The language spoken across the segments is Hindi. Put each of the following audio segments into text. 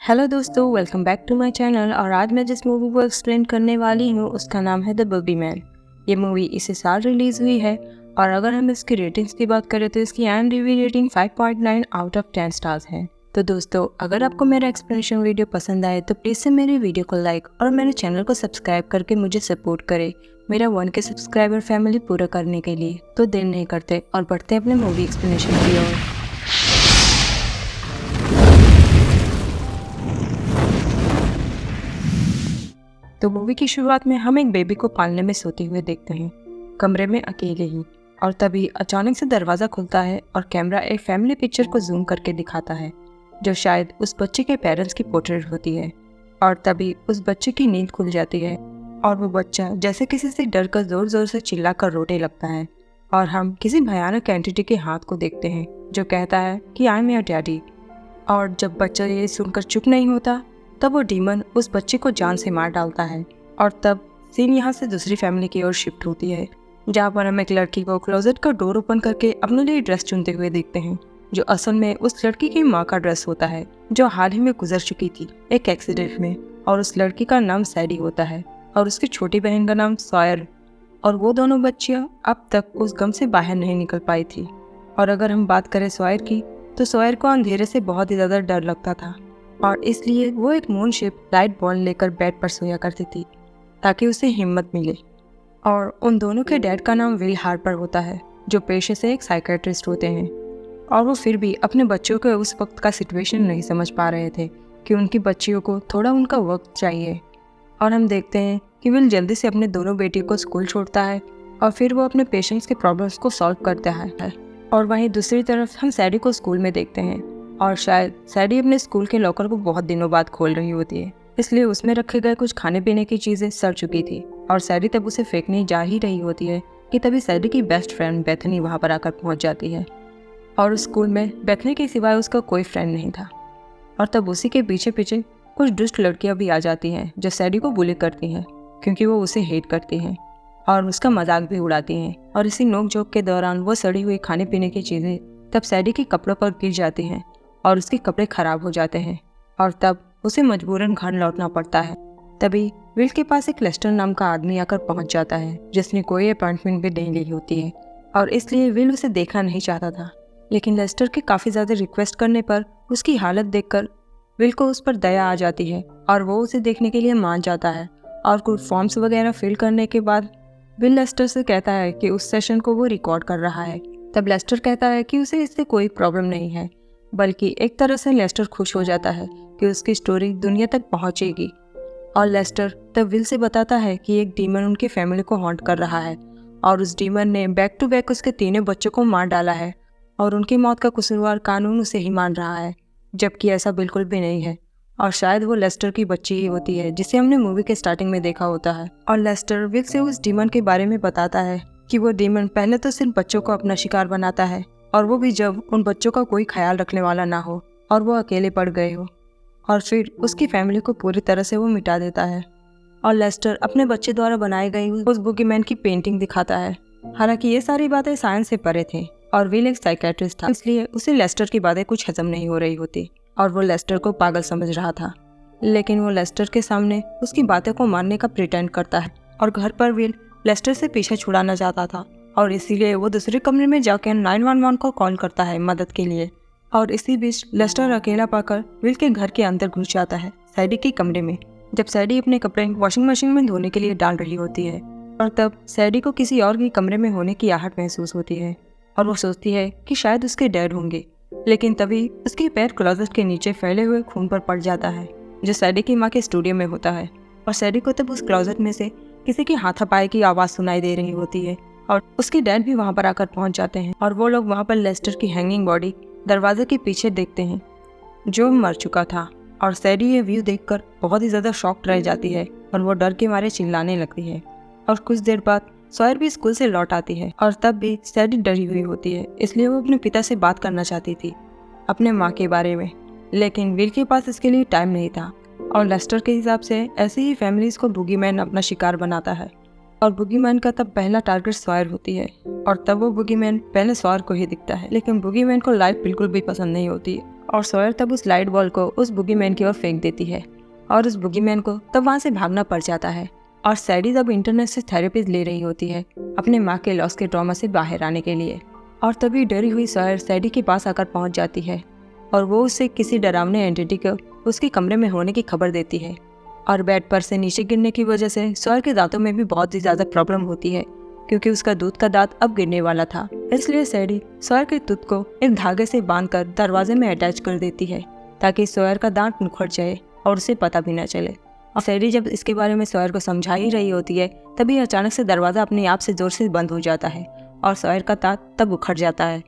हेलो दोस्तों, welcome back to my channel. और आज मैं जिस मूवी को एक्सप्लेन करने वाली हूँ उसका नाम है द बूगीमैन। ये मूवी इसी साल रिलीज़ हुई है और अगर हम इसकी रेटिंग्स की बात करें तो इसकी IMDb rating 5.9 out of 10 stars है। तो दोस्तों, अगर आपको मेरा एक्सप्लेनेशन वीडियो पसंद आए तो प्लीज़ से मेरे वीडियो को लाइक और मेरे चैनल को सब्सक्राइब करके मुझे सपोर्ट करें मेरा 1K सब्सक्राइबर फैमिली पूरा करने के लिए। तो देर नहीं करते और बढ़ते अपने मूवी एक्सप्लेनेशन की ओर। तो मूवी की शुरुआत में हम एक बेबी को पालने में सोते हुए देखते हैं, कमरे में अकेले ही। और तभी अचानक से दरवाज़ा खुलता है और कैमरा एक फैमिली पिक्चर को जूम करके दिखाता है जो शायद उस बच्चे के पेरेंट्स की पोर्ट्रेट होती है। और तभी उस बच्चे की नींद खुल जाती है और वो बच्चा जैसे किसी से डर कर ज़ोर ज़ोर से चिल्लाकर रोने लगता है। और हम किसी भयानक एंटिटी के हाथ को देखते हैं जो कहता है कि आई एम योर डैडी। और जब बच्चा ये सुनकर चुप नहीं होता तब वो डीमन उस बच्चे को जान से मार डालता है। और तब सीन यहाँ से दूसरी फैमिली की ओर शिफ्ट होती है जहाँ पर हम एक लड़की को क्लोजेट का डोर ओपन करके अपने लिए ड्रेस चुनते हुए देखते हैं जो असल में उस लड़की की माँ का ड्रेस होता है जो हाल ही में गुजर चुकी थी एक एक्सीडेंट में। और उस लड़की का नाम सैडी होता है और उसकी छोटी बहन का नाम सॉयर। और वो दोनों बच्चियाँ अब तक उस गम से बाहर नहीं निकल पाई थी। और अगर हम बात करें सॉयर की तो सॉयर को अंधेरे से बहुत ही ज़्यादा डर लगता था और इसलिए वो एक मून शेप लाइट बॉल लेकर बेड पर सोया करती थी ताकि उसे हिम्मत मिले। और उन दोनों के डैड का नाम विल हार्पर होता है जो पेशे से एक साइकेट्रिस्ट होते हैं। और वो फिर भी अपने बच्चों के उस वक्त का सिचुएशन नहीं समझ पा रहे थे कि उनकी बच्चियों को थोड़ा उनका वक्त चाहिए। और हम देखते हैं कि विल जल्दी से अपने दोनों बेटियों को स्कूल छोड़ता है और फिर वो अपने पेशेंट्स के प्रॉब्लम्स को सॉल्व करता है। और वहीं दूसरी तरफ हम सैडी को स्कूल में देखते हैं और शायद सैडी अपने स्कूल के लॉकर को बहुत दिनों बाद खोल रही होती है, इसलिए उसमें रखे गए कुछ खाने पीने की चीज़ें सड़ चुकी थी और सैडी तब उसे फेंकने जा ही रही होती है कि तभी सैडी की बेस्ट फ्रेंड बेथनी वहाँ पर आकर पहुँच जाती है। और उस स्कूल में बेथनी के सिवाय उसका कोई फ्रेंड नहीं था। और तब उसी के पीछे पीछे कुछ दुष्ट लड़कियाँ भी आ जाती हैं जो सैडी को बुली करती हैं क्योंकि वो उसे हेट करती हैं और उसका मजाक भी उड़ाती हैं। और इसी नोक झोंक के दौरान वो सड़ी हुई खाने पीने की चीज़ें तब सैडी के कपड़ों पर गिर जाती हैं और उसके कपड़े खराब हो जाते हैं और तब उसे मजबूरन घर लौटना पड़ता है। तभी विल के पास एक लेस्टर नाम का आदमी आकर पहुंच जाता है जिसने कोई अपॉइंटमेंट भी नहीं ली होती है और इसलिए विल उसे देखना नहीं चाहता था। लेकिन लेस्टर के काफ़ी ज़्यादा रिक्वेस्ट करने पर उसकी हालत देखकर विल को उस पर दया आ जाती है और वो उसे देखने के लिए मान जाता है। और कुछ फॉर्म्स वगैरह फिल करने के बाद विल लेस्टर से कहता है कि उस सेशन को वो रिकॉर्ड कर रहा है। तब लेस्टर कहता है कि उसे इससे कोई प्रॉब्लम नहीं है, बल्कि एक तरह से लेस्टर खुश हो जाता है कि उसकी स्टोरी दुनिया तक पहुंचेगी। और लेस्टर तब विल से बताता है कि एक डीमन उनकी फैमिली को हॉन्ट कर रहा है और उस डीमन ने बैक टू बैक उसके तीनों बच्चों को मार डाला है और उनकी मौत का कसूरवार कानून उसे ही मान रहा है, जबकि ऐसा बिल्कुल भी नहीं है। और शायद वो लेस्टर की बच्ची ही होती है जिसे हमने मूवी के स्टार्टिंग में देखा होता है। और लेस्टर विल से उस डीमन के बारे में बताता है कि वो डीमन पहले तो सिर्फ बच्चों को अपना शिकार बनाता है और वो भी जब उन बच्चों का कोई ख्याल रखने वाला ना हो और वो अकेले पड़ गए हो, और फिर उसकी फैमिली को पूरी तरह से वो मिटा देता है। और लेस्टर अपने बच्चे द्वारा बनाई गई उस बूगीमैन की पेंटिंग दिखाता है। हालांकि ये सारी बातें साइंस से परे थी और विल एक साइकेट्रिस्ट था, इसलिए उसे लेस्टर की बातें कुछ हजम नहीं हो रही होती और वो लेस्टर को पागल समझ रहा था। लेकिन वो लेस्टर के सामने उसकी बातें को मानने का प्रिटेंड करता है और घर पर विल लेस्टर से पीछे छुड़ाना चाहता था और इसीलिए वो दूसरे कमरे में जाकर 911 को कॉल करता है मदद के लिए। और इसी बीच लेस्टर अकेला पाकर विल के घर के अंदर घुस जाता है सैडी के कमरे में, जब सैडी अपने कपड़े वॉशिंग मशीन में धोने के लिए डाल रही होती है। और तब सैडी को किसी और के कमरे में होने की आहट महसूस होती है और वो सोचती है कि शायद उसके डैड होंगे। लेकिन तभी उसके पैर क्लोजेट के नीचे फैले हुए खून पर पड़ जाता है जो सैडी की माँ के स्टूडियो में होता है। और सैडी को तब उस क्लोजेट में से किसी की हाथापाई की आवाज़ सुनाई दे रही होती है और उसके डैड भी वहाँ पर आकर पहुँच जाते हैं और वो लोग वहाँ पर लेस्टर की हैंगिंग बॉडी दरवाजे के पीछे देखते हैं जो मर चुका था। और सैडी ये व्यू देखकर बहुत ही ज़्यादा शॉक्ड रह जाती है और वो डर के मारे चिल्लाने लगती है। और कुछ देर बाद सॉयर भी स्कूल से लौट आती है और तब भी सैडी डरी हुई होती है, इसलिए वो अपने पिता से बात करना चाहती थी अपने माँ के बारे में। लेकिन विल के पास इसके लिए टाइम नहीं था और लेस्टर के हिसाब से ऐसे ही फैमिलीज को बूगीमैन अपना शिकार बनाता है और बूगीमैन का तब पहला टारगेट सॉयर होती है। और तब वो बूगीमैन पहले सॉयर को ही दिखता है, लेकिन बूगीमैन को लाइफ बिल्कुल भी पसंद नहीं होती और सॉयर तब उस लाइट बॉल को उस बुगीमैन की ओर फेंक देती है और उस बुगीमैन को तब वहाँ से भागना पड़ जाता है। और सैडी तब इंटरनेट से थेरेपी ले रही होती है अपने माँ के लॉस के ट्रॉमा से बाहर आने के लिए। और तभी डरी हुई सॉयर सैडी के पास आकर पहुँच जाती है और वो उसे किसी डरावने एंटिटी को उसके कमरे में होने की खबर देती है। और बेड पर से नीचे गिरने की वजह से सॉयर के दांतों में भी बहुत ही ज़्यादा प्रॉब्लम होती है, क्योंकि उसका दूध का दांत अब गिरने वाला था। इसलिए सैडी सॉयर के दूध को एक धागे से बांधकर दरवाजे में अटैच कर देती है ताकि सॉयर का दांत मुखर जाए और उसे पता भी न चले। और सैडी जब इसके बारे में सॉयर को समझा ही रही होती है तभी अचानक से दरवाज़ा अपने आप से ज़ोर से बंद हो जाता है और सॉयर का दांत तब उखड़ जाता है।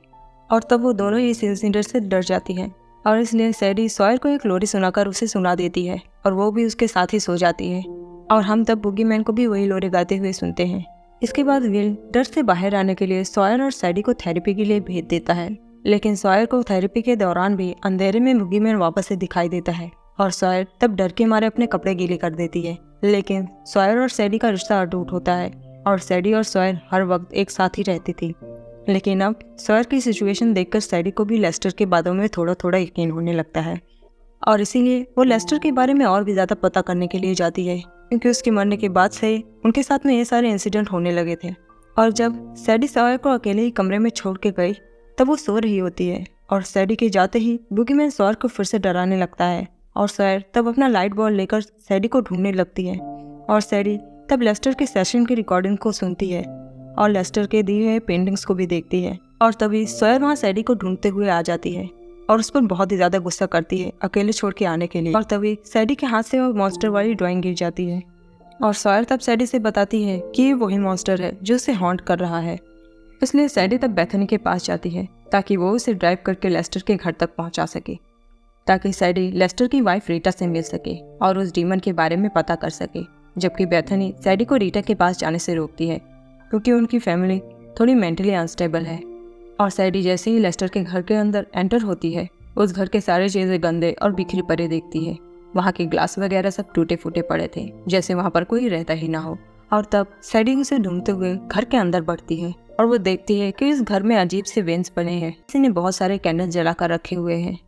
और तब वो दोनों ही इस इंसिडेंट से डर जाती हैं और इसलिए सैडी सॉयर को एक लोरी सुनाकर उसे सुना देती है और वो भी उसके साथ ही सो जाती है। और हम तब बुगीमैन को भी वही लोरी गाते हुए सुनते हैं। इसके बाद विल डर से बाहर आने के लिए सॉयर और सैडी को थेरेपी के लिए भेज देता है, लेकिन सॉयर को थेरेपी के दौरान भी अंधेरे में बुगीमैन वापस से दिखाई देता है और सॉयर तब डर के मारे अपने कपड़े गीले कर देती है। लेकिन सॉयर और सैडी का रिश्ता अटूट होता है और सैडी और सॉयर हर वक्त एक साथ ही रहती थी। लेकिन अब सॉयर की सिचुएशन देखकर सैडी को भी लेस्टर के बातों में थोड़ा थोड़ा यकीन होने लगता है और इसीलिए वो लेस्टर के बारे में और भी ज़्यादा पता करने के लिए जाती है, क्योंकि उसके मरने के बाद से उनके साथ में ये सारे इंसिडेंट होने लगे थे। और जब सैडी सॉयर को अकेले ही कमरे में छोड़ के गई तब वो सो रही होती है और सैडी के जाते ही बुगीमैन सॉयर को फिर से डराने लगता है और सॉयर तब अपना लाइट बॉल लेकर सैडी को ढूंढने लगती है। और सैडी तब लेस्टर के सेशन की रिकॉर्डिंग को सुनती है और लेस्टर के दिए हुए पेंटिंग्स को भी देखती है। और तभी सॉयर वहाँ सैडी को ढूंढते हुए आ जाती है और उस पर बहुत ही ज़्यादा गुस्सा करती है अकेले छोड़ के आने के लिए। और तभी सैडी के हाथ से वो मॉन्स्टर वाली ड्राइंग गिर जाती है और सॉयर तब सैडी से बताती है कि ये वही मॉन्स्टर है जो उसे हॉन्ट कर रहा है। इसलिए सैडी तब बेथनी के पास जाती है ताकि वो उसे ड्राइव करके लेस्टर के घर तक पहुँचा सके, ताकि सैडी लेस्टर की वाइफ रीटा से मिल सके और उस डीमन के बारे में पता कर सके। जबकि बेथनी सैडी को रीटा के पास जाने से रोकती है क्योंकि उनकी फैमिली थोड़ी मेंटली अनस्टेबल है। और सैडी जैसे ही लेस्टर के घर के अंदर एंटर होती है उस घर के सारे चीज़ें गंदे और बिखरी पड़े देखती है। वहाँ के ग्लास वगैरह सब टूटे फूटे पड़े थे, जैसे वहाँ पर कोई रहता ही ना हो। और तब सैडी उसे ढूंढते हुए घर के अंदर बढ़ती है और वो देखती है कि इस घर में अजीब से वेंस बने हैं, किसी ने बहुत सारे कैंडल जला कर रखे हुए हैं।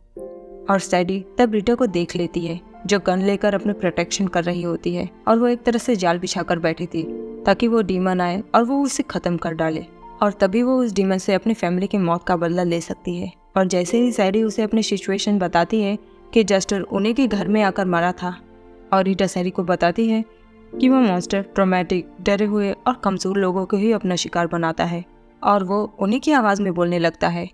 और सैडी तब रीटा को देख लेती है जो गन लेकर अपने प्रोटेक्शन कर रही होती है और वो एक तरह से जाल बिछा कर बैठी थी ताकि वो डीमन आए और वो उसे खत्म कर डाले और तभी वो उस डीमन से अपनी फैमिली की मौत का बदला ले सकती है। और जैसे ही सैडी उसे अपनी सिचुएशन बताती है कि जस्टर उन्हीं के घर में आकर मरा था और रीटा सैडी को बताती है कि वो मॉन्स्टर ट्रॉमेटिक, डरे हुए और कमज़ोर लोगों को ही अपना शिकार बनाता है और वो उन्हीं की आवाज़ में बोलने लगता है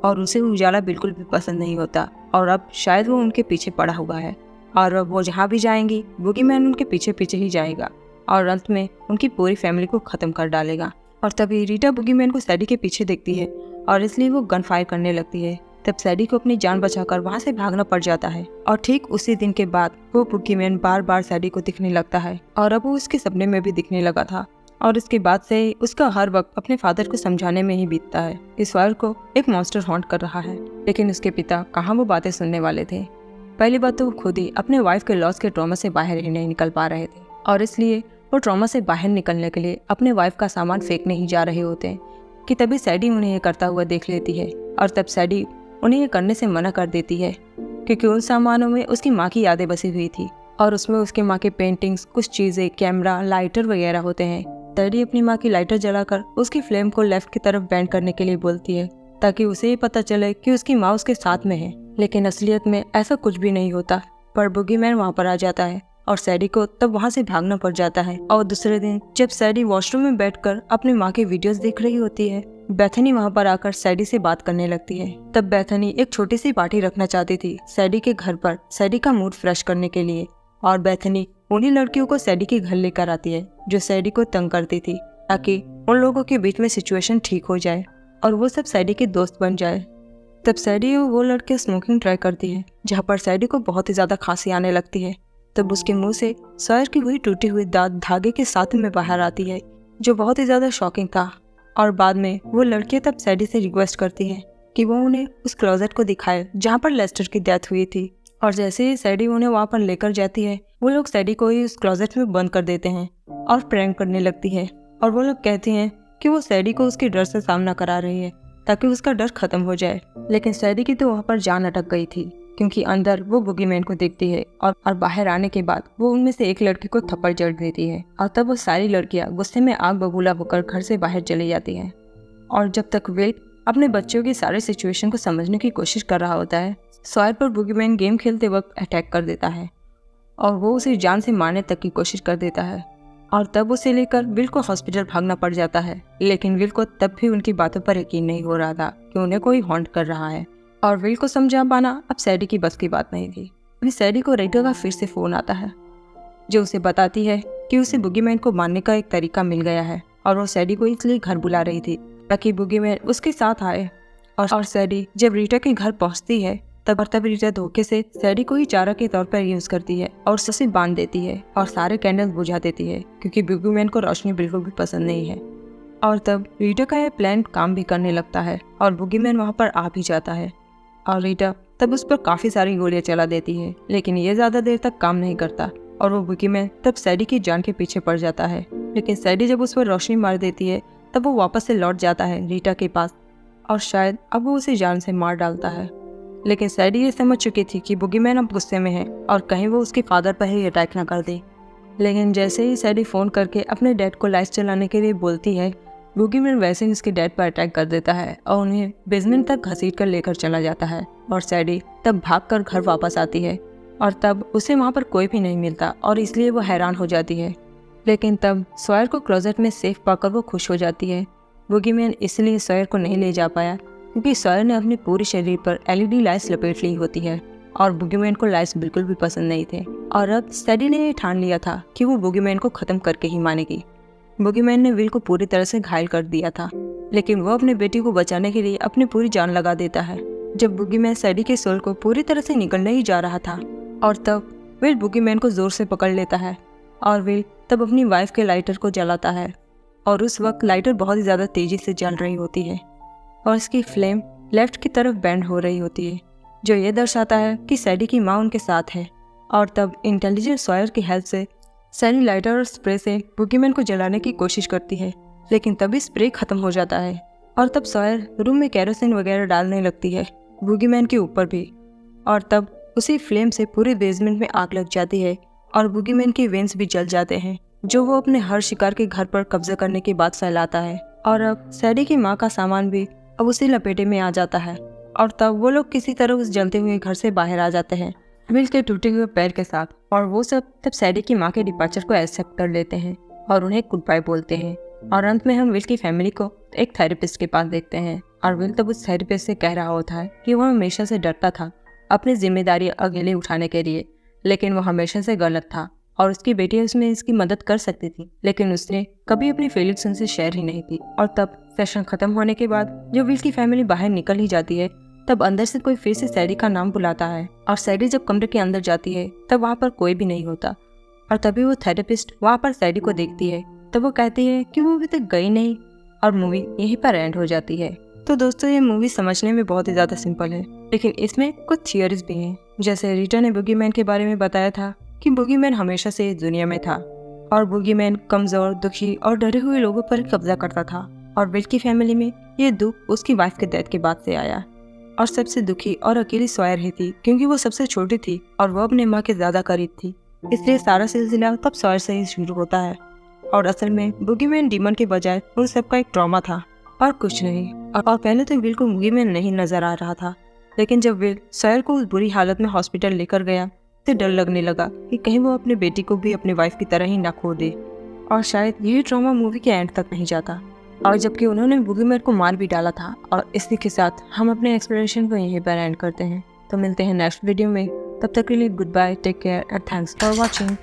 और उसे उजाला बिल्कुल भी पसंद नहीं होता और अब शायद वो उनके पीछे पड़ा हुआ है और अब वो जहाँ भी जाएंगी बुगीमैन उनके पीछे पीछे ही जाएगा और अंत में उनकी पूरी फैमिली को ख़त्म कर डालेगा। और तभी रीटा बुगीमैन को सैडी के पीछे देखती है और इसलिए वो गन फायर करने लगती है। तब सैडी को अपनी जान बचाकर वहाँ से भागना पड़ जाता है और ठीक उसी दिन के बाद वो बुगीमैन बार बार सैडी को दिखने लगता है और अब वो उसके सपने में भी दिखने लगा था। और इसके बाद से उसका हर वक्त अपने फादर को समझाने में ही बीतता है। इस वार को एक मॉन्स्टर हॉन्ट कर रहा है, लेकिन उसके पिता कहाँ वो बातें सुनने वाले थे। पहली बात तो वो खुद ही अपने वाइफ के लॉस के ट्रॉमा से बाहर ही नहीं निकल पा रहे थे और इसलिए वो ट्रॉमा से बाहर निकलने के लिए अपने वाइफ का सामान फेंकने ही जा रहे होते हैं कि तभी सैडी उन्हें ये करता हुआ देख लेती है और तब सैडी उन्हें ये करने से मना कर देती है क्योंकि उन सामानों में उसकी माँ की यादें बसी हुई थी और उसमें उसकी माँ के पेंटिंग्स, कुछ चीज़ें, कैमरा, लाइटर वगैरह होते हैं। सैडी अपनी माँ की लाइटर जलाकर उसकी फ्लेम को लेफ्ट की तरफ बेंड करने के लिए बोलती है ताकि उसे ये पता चले कि उसकी माँ उसके साथ में है, लेकिन असलियत में ऐसा कुछ भी नहीं होता। पर बुगीमैन वहाँ पर आ जाता है और सैडी को तब वहाँ से भागना पड़ जाता है। और दूसरे दिन जब सैडी वॉशरूम में बैठकर अपनी माँ की वीडियोस देख रही होती है, बेथनी वहाँ पर आकर सैडी से बात करने लगती है। तब बेथनी एक छोटी सी पार्टी रखना चाहती थी सैडी के घर पर, सैडी का मूड फ्रेश करने के लिए, और बेथनी उन्हीं लड़कियों को सैडी के घर लेकर आती है जो सैडी को तंग करती थी ताकि उन लोगों के बीच में सिचुएशन ठीक हो जाए और वो सब सैडी के दोस्त बन जाए। तब सैडी वो लड़के स्मोकिंग ट्राई करती है जहाँ पर सैडी को बहुत ही ज़्यादा खांसी आने लगती है। तब उसके मुंह से सॉयर की वही टूटी हुई दांत धागे के साथ में बाहर आती है जो बहुत ही ज़्यादा शॉकिंग था। और बाद में वो लड़कियाँ तब सैडी से रिक्वेस्ट करती हैं कि वो उन्हें उस क्लोजेट को दिखाए जहाँ पर लेस्टर की डेथ हुई थी। और जैसे ही सैडी उन्हें वहाँ पर लेकर जाती है वो लोग सैडी को ही उस क्लोजेट में बंद कर देते हैं और प्रैंक करने लगती है और वो लोग कहती हैं कि वो सैडी को उसके डर से सामना करा रही है ताकि उसका डर खत्म हो जाए। लेकिन सैडी की तो वहाँ पर जान अटक गई थी, क्योंकि अंदर वो बुगीमैन को देखती है और बाहर आने के बाद वो उनमें से एक लड़की को थप्पड़ जड़ देती है और तब वो सारी लड़कियां गुस्से में आग बबूला होकर घर से बाहर चली जाती हैं। और जब तक विल अपने बच्चों की सारी सिचुएशन को समझने की कोशिश कर रहा होता है, सॉयर पर बुगीमैन गेम खेलते वक्त अटैक कर देता है और वो उसे जान से मारने तक की कोशिश कर देता है। और तब उसे लेकर विल को हॉस्पिटल भागना पड़ जाता है। लेकिन विल को तब भी उनकी बातों पर यकीन नहीं हो रहा था कि उन्हें कोई हॉन्ट कर रहा है, और विल को समझा पाना अब सैडी की बस की बात नहीं थी। अभी सैडी को रीटा का फिर से फोन आता है, जो उसे बताती है कि उसे बुगीमैन को मारने का एक तरीका मिल गया है और वो सैडी को इसलिए घर बुला रही थी ताकि बुगीमैन उसके साथ आए। और सैडी जब रीटा के घर पहुंचती है तब रीटा धोखे से सैडी को ही चारा के तौर पर यूज करती है और उसे बांध देती है और सारे कैंडल बुझा देती है, क्योंकि बुगीमैन को रोशनी बिल्कुल भी पसंद नहीं है। और तब रीटा का यह प्लान काम भी करने लगता है और बुगीमैन वहाँ पर आ भी जाता है और रीटा तब उस पर काफी सारी गोलियां चला देती है, लेकिन ये ज्यादा देर तक काम नहीं करता और वो बुगीमैन तब सैडी की जान के पीछे पड़ जाता है। लेकिन सैडी जब उस पर रोशनी मार देती है तब वो वापस से लौट जाता है रीटा के पास और शायद अब वो उसे जान से मार डालता है। लेकिन सैडी ये समझ चुकी थी कि बुगीमैन अब गुस्से में है और कहीं वो उसके फादर पर ही अटैक ना कर दे। लेकिन जैसे ही सैडी फोन करके अपने डैड को लाइट चलाने के लिए बोलती है, बुगीमैन वैसे ही उसके डैड पर अटैक कर देता है और उन्हें बेसमेंट तक घसीट कर लेकर चला जाता है। और सैडी तब भागकर घर वापस आती है और तब उसे वहाँ पर कोई भी नहीं मिलता और इसलिए वो हैरान हो जाती है। लेकिन तब सॉयर को क्लोजेट में सेफ पाकर वो खुश हो जाती है। बुगीमैन इसलिए सॉयर को नहीं ले जा पाया क्योंकि सॉयर ने अपने पूरे शरीर पर एलईडी लाइट्स लपेट ली होती है और बुगीमैन को लाइट्स बिल्कुल भी पसंद नहीं थे। और अब सैडी ने ये ठान लिया था कि वो बुगीमैन को खत्म करके ही मानेगी। बुगीमैन ने विल को पूरी तरह से घायल कर दिया था, लेकिन वो अपने बेटी को बचाने के लिए अपनी पूरी जान लगा देता है। जब बुगीमैन सैडी के सोल को पूरी तरह से निकलने ही जा रहा था और तब विल बुगीमैन को जोर से पकड़ लेता है और विल तब अपनी वाइफ के लाइटर को जलाता है और उस वक्त लाइटर बहुत ही ज़्यादा तेज़ी से जल रही होती है और इसकी फ्लेम लेफ्ट की तरफ बेंड हो रही होती है, जो ये दर्शाता है कि सैडी की माँ उनके साथ है। और तब इंटेलिजेंट सॉयर की हेल्प से सैडी लाइटर और स्प्रे से बुगीमैन को जलाने की कोशिश करती है, लेकिन तभी स्प्रे खत्म हो जाता है और तब सॉयर रूम में केरोसिन वगैरह डालने लगती है बुगीमैन के ऊपर भी। और तब उसी फ्लेम से पूरे बेसमेंट में आग लग जाती है और बुगीमैन के वेंस भी जल जाते हैं, जो वो अपने हर शिकार के घर पर कब्जा करने के बाद फैलाता है। और अब सैडी की माँ का सामान भी अब उसी लपेटे में आ जाता है और तब वो लोग किसी तरह उस जलते हुए घर से बाहर आ जाते हैं विल के टूटे हुए पैर के साथ। और वो सब तब सैडी की माँ के डिपार्चर को एक्सेप्ट कर लेते हैं और उन्हें गुड बाय बोलते हैं। और अंत में हम विल की फैमिली को एक थेरेपिस्ट के पास देखते हैं और विल तब उस थेरेपिस्ट से कह रहा होता है कि वो हमेशा से डरता था अपनी जिम्मेदारी अकेले उठाने के लिए, लेकिन वो हमेशा से गलत था और उसकी बेटी उसमें इसकी मदद कर सकती थी, लेकिन उसने कभी अपनी फीलिंग्स उनसे शेयर ही नहीं की। और तब सेशन खत्म होने के बाद जब विल की फैमिली बाहर निकल ही जाती है तब अंदर से कोई फिर से सैडी का नाम बुलाता है और सैडी जब कमरे के अंदर जाती है तब वहाँ पर कोई भी नहीं होता और तभी वो थेरेपिस्ट वहाँ पर सैडी को देखती है। तब वो कहती है कि वो अभी तक गई नहीं और मूवी यहीं पर एंड हो जाती है। तो दोस्तों, ये मूवी समझने में बहुत ही ज़्यादा सिंपल है, लेकिन इसमें कुछ थियरीज भी हैं। जैसे रीटा ने बुगीमैन के बारे में बताया था कि बुगीमैन हमेशा से इस दुनिया में था और बुगीमैन कमजोर, दुखी और डरे हुए लोगों पर कब्जा करता था और विल की फैमिली में ये दुख उसकी वाइफ के डेथ के बाद से आया। और सबसे दुखी और अकेली सॉयर ही थी क्योंकि वो सबसे छोटी थी और वो अपने माँ के ज्यादा करीब थी, इसलिए सारा सिलसिला तब सॉयर से ही शुरू होता है। और असल में बुगीमैन डीमन के बजाय उन सबका एक ट्रॉमा था और कुछ नहीं। और पहले तो विल को बुगीमैन नहीं नजर आ रहा था, लेकिन जब विल सॉयर को उस बुरी हालत में हॉस्पिटल लेकर गया तो डर लगने लगा कि कहीं वो अपने बेटी को भी अपनी वाइफ की तरह ही ना खो दे। और शायद यही ट्रॉमा मूवी के एंड तक नहीं जाता, और जबकि उन्होंने बुगीमैन को मार भी डाला था। और इसी के साथ हम अपने एक्सप्लेनेशन को यहीं पर एंड करते हैं। तो मिलते हैं नेक्स्ट वीडियो में, तब तक के लिए good bye, take care and thanks for watching.